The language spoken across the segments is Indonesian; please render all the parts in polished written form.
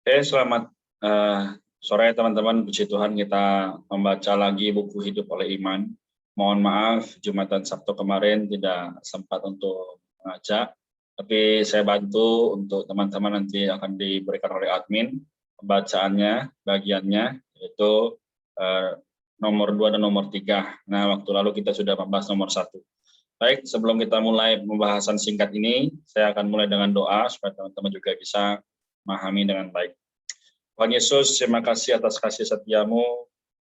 Oke, selamat sore teman-teman. Puji Tuhan, kita membaca lagi buku Hidup oleh Iman. Mohon maaf, Jumat dan Sabtu kemarin tidak sempat untuk mengajak, tapi saya bantu untuk teman-teman nanti akan diberikan oleh admin pembacaannya, bagiannya, yaitu nomor 2 dan nomor 3. Nah, waktu lalu kita sudah membahas nomor 1. Baik, sebelum kita mulai pembahasan singkat ini, saya akan mulai dengan doa supaya teman-teman juga bisa memahami dengan baik. Tuhan Yesus, terima kasih atas kasih setiamu.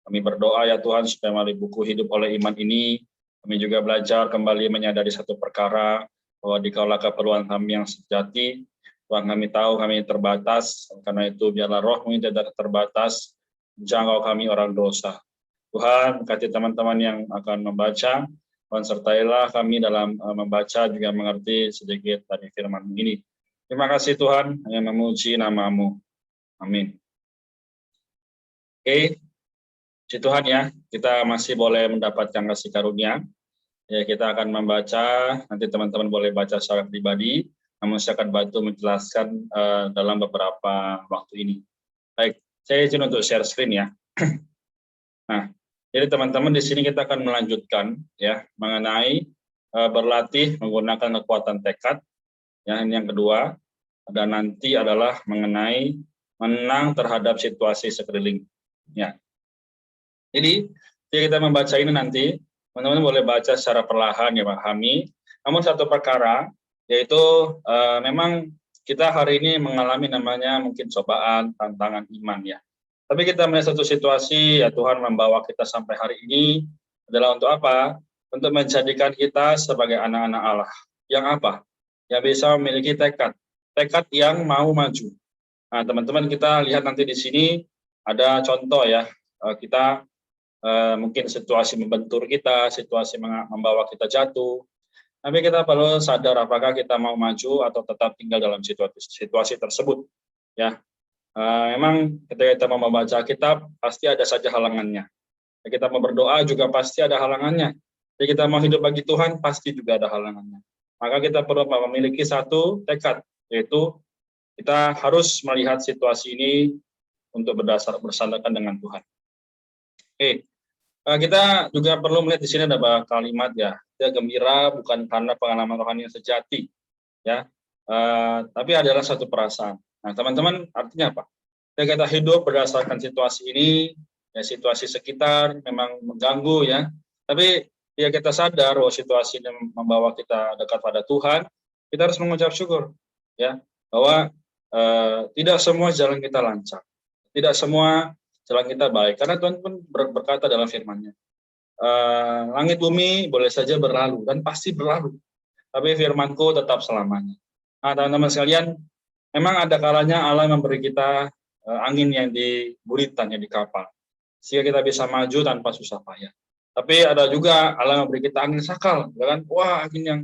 Kami berdoa ya Tuhan, supaya melalui buku Hidup oleh Iman ini, kami juga belajar kembali menyadari satu perkara, bahwa dikaulah keperluan kami yang sejati. Tuhan, kami tahu kami terbatas, karena itu biarlah roh-Mu tidak terbatas, menjangkau kami orang dosa. Tuhan, berkati teman-teman yang akan membaca, Tuhan sertailah kami dalam membaca, juga mengerti sedikit dari firman ini. Terima kasih Tuhan, hanya memuji nama-Mu. Amin. Oke, puji Tuhan ya, kita masih boleh mendapatkan kasih karunia. Ya, kita akan membaca, nanti teman-teman boleh baca secara pribadi, namun saya akan bantu menjelaskan dalam beberapa waktu ini. Baik, saya izin untuk share screen ya. Nah, jadi teman-teman di sini kita akan melanjutkan ya mengenai berlatih menggunakan kekuatan tekad. Yang kedua, dan nanti adalah mengenai menang terhadap situasi sekeliling. Ya. Jadi kita membaca ini nanti, teman-teman boleh baca secara perlahan ya pahami. Namun satu perkara, yaitu memang kita hari ini mengalami namanya mungkin cobaan, tantangan iman ya. Tapi kita melihat satu situasi ya Tuhan membawa kita sampai hari ini adalah untuk apa? Untuk menjadikan kita sebagai anak-anak Allah. Yang apa? Yang bisa memiliki tekad yang mau maju. Nah, teman-teman kita lihat nanti di sini ada contoh ya, kita mungkin situasi membentur kita, situasi membawa kita jatuh, tapi kita perlu sadar apakah kita mau maju atau tetap tinggal dalam situasi tersebut. Ya, memang ketika kita mau membaca kitab pasti ada saja halangannya. Kita mau berdoa juga pasti ada halangannya. Jadi kita mau hidup bagi Tuhan pasti juga ada halangannya. Maka kita perlu memiliki satu tekad, yaitu kita harus melihat situasi ini untuk bersandarkan dengan Tuhan. Oke, kita juga perlu melihat di sini ada kalimat ya, kita gembira bukan karena pengalaman rohani yang sejati, ya, tapi adalah satu perasaan. Nah, teman-teman, artinya apa? Kita hidup berdasarkan situasi ini, ya situasi sekitar memang mengganggu ya, tapi ya kita sadar bahwa situasi ini membawa kita dekat pada Tuhan, kita harus mengucap syukur, ya, bahwa tidak semua jalan kita lancar, tidak semua jalan kita baik, karena Tuhan pun berkata dalam firman-Nya, langit bumi boleh saja berlalu dan pasti berlalu, tapi firman-Ku tetap selamanya. Nah, teman-teman sekalian, memang ada kalanya Allah memberi kita angin yang di buritan, yang di kapal, sehingga kita bisa maju tanpa susah payah. Tapi ada juga Allah memberi kita angin sakal, ya kan? Wah, angin yang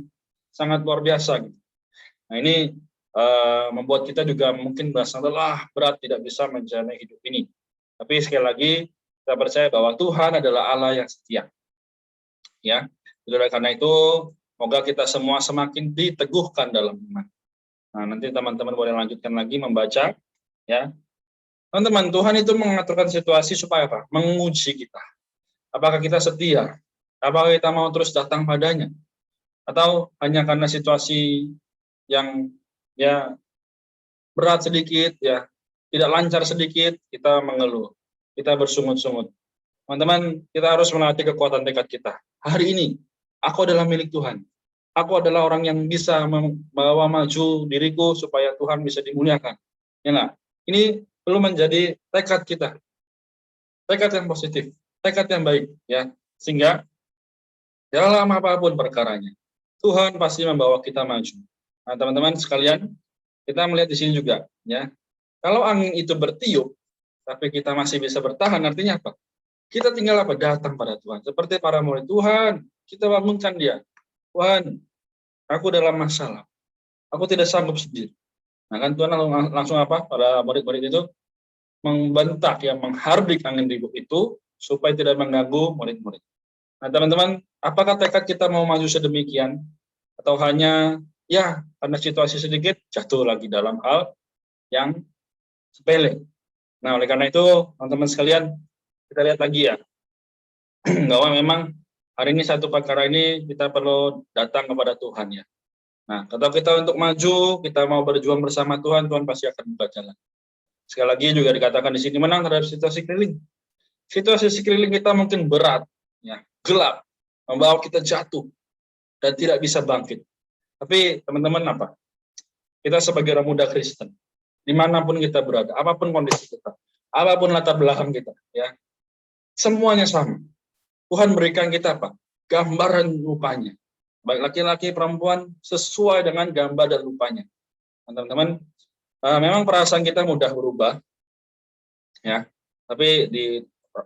sangat luar biasa gitu. Nah, ini membuat kita juga mungkin merasa lelah, berat, tidak bisa menjalani hidup ini. Tapi sekali lagi kita percaya bahwa Tuhan adalah Allah yang setia. Ya, karena itu semoga kita semua semakin diteguhkan dalam iman. Nah, nanti teman-teman boleh lanjutkan lagi membaca. Ya, teman-teman, Tuhan itu mengaturkan situasi supaya apa? Menguji kita. Apakah kita setia? Apakah kita mau terus datang padanya? Atau hanya karena situasi yang ya berat sedikit, ya tidak lancar sedikit, kita mengeluh, kita bersungut-sungut. Teman-teman, kita harus melatih kekuatan tekad kita. Hari ini, aku adalah milik Tuhan. Aku adalah orang yang bisa membawa maju diriku supaya Tuhan bisa dimuliakan. Ya enggak? Ini perlu menjadi tekad kita. Tekad yang positif, tekad yang baik, ya. Sehingga dalam apapun perkaranya, Tuhan pasti membawa kita maju. Nah, teman-teman sekalian, kita melihat di sini juga, ya. Kalau angin itu bertiup, tapi kita masih bisa bertahan, artinya apa? Kita tinggal apa? Datang pada Tuhan. Seperti para murid, Tuhan, kita bangunkan dia. Tuhan, aku dalam masalah. Aku tidak sanggup sendiri. Nah, kan Tuhan langsung apa? Para murid-murid itu membentak, ya, menghardik angin ribut itu supaya tidak mengganggu murid-murid. Nah, teman-teman, apakah tekad kita mau maju sedemikian? Atau hanya, ya, karena situasi sedikit, jatuh lagi dalam hal yang sepele. Nah, oleh karena itu, teman-teman sekalian, kita lihat lagi ya, bahwa memang hari ini satu perkara ini kita perlu datang kepada Tuhan ya. Nah, kalau kita untuk maju, kita mau berjuang bersama Tuhan, Tuhan pasti akan buka jalan. Sekali lagi juga dikatakan di sini, menang terhadap situasi keliling. Situasi sekeliling kita mungkin berat, ya, gelap, membawa kita jatuh, dan tidak bisa bangkit. Tapi teman-teman apa? Kita sebagai orang muda Kristen, dimanapun kita berada, apapun kondisi kita, apapun latar belakang kita, ya, semuanya sama. Tuhan berikan kita apa? Gambaran rupanya. Baik laki-laki, perempuan, sesuai dengan gambar dan rupanya. Teman-teman, memang perasaan kita mudah berubah, ya. Tapi di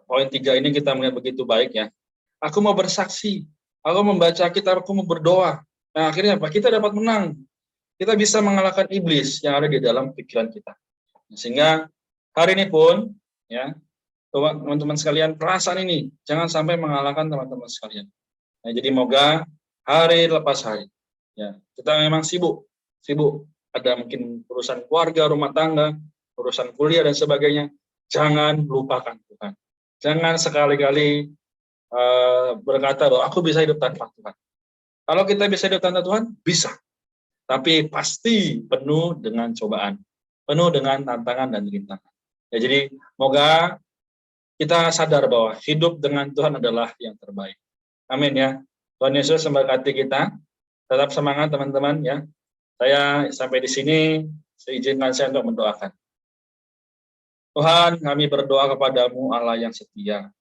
poin 3 ini kita melihat begitu baik ya. Aku mau bersaksi, aku membaca kitab, aku mau berdoa. Nah, akhirnya apa? Kita dapat menang. Kita bisa mengalahkan iblis yang ada di dalam pikiran kita. Sehingga hari ini pun, ya, teman-teman sekalian, perasaan ini jangan sampai mengalahkan teman-teman sekalian. Nah, jadi moga hari lepas hari, ya, kita memang sibuk, ada mungkin urusan keluarga, rumah tangga, urusan kuliah dan sebagainya. Jangan lupakan Tuhan. Jangan sekali-kali berkata bahwa aku bisa hidup tanpa Tuhan. Kalau kita bisa hidup tanpa Tuhan, bisa. Tapi pasti penuh dengan cobaan, penuh dengan tantangan dan rintangan. Ya, jadi moga kita sadar bahwa hidup dengan Tuhan adalah yang terbaik. Amin ya. Tuhan Yesus memberkati kita. Tetap semangat teman-teman ya. Saya sampai di sini, seizinkan saya untuk mendoakan. Tuhan, kami berdoa kepadamu Allah yang setia.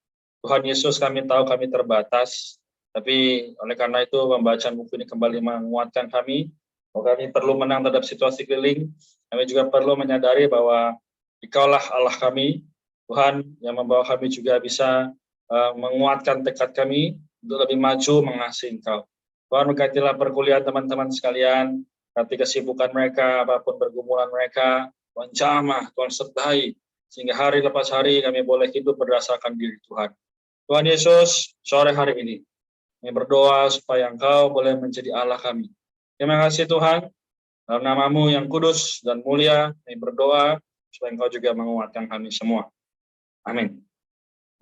Tuhan Yesus, kami tahu kami terbatas, tapi oleh karena itu pembacaan buku ini kembali menguatkan kami. Bahwa kami perlu menang terhadap situasi keliling. Kami juga perlu menyadari bahwa Engkaulah Allah kami, Tuhan, yang membawa kami juga bisa menguatkan tekad kami untuk lebih maju mengasihi Engkau. Tuhan, berkatilah perkuliahan teman-teman sekalian, berkati kesibukan mereka, apapun pergumulan mereka, Tuhan jamah, Tuhan sertai, sehingga hari lepas hari kami boleh hidup berdasarkan diri Tuhan. Tuhan Yesus, sore hari ini, kami berdoa supaya Engkau boleh menjadi Allah kami. Terima kasih Tuhan, dalam namamu yang kudus dan mulia, kami berdoa supaya Engkau juga menguatkan kami semua. Amin.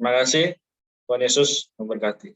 Terima kasih, Tuhan Yesus memberkati.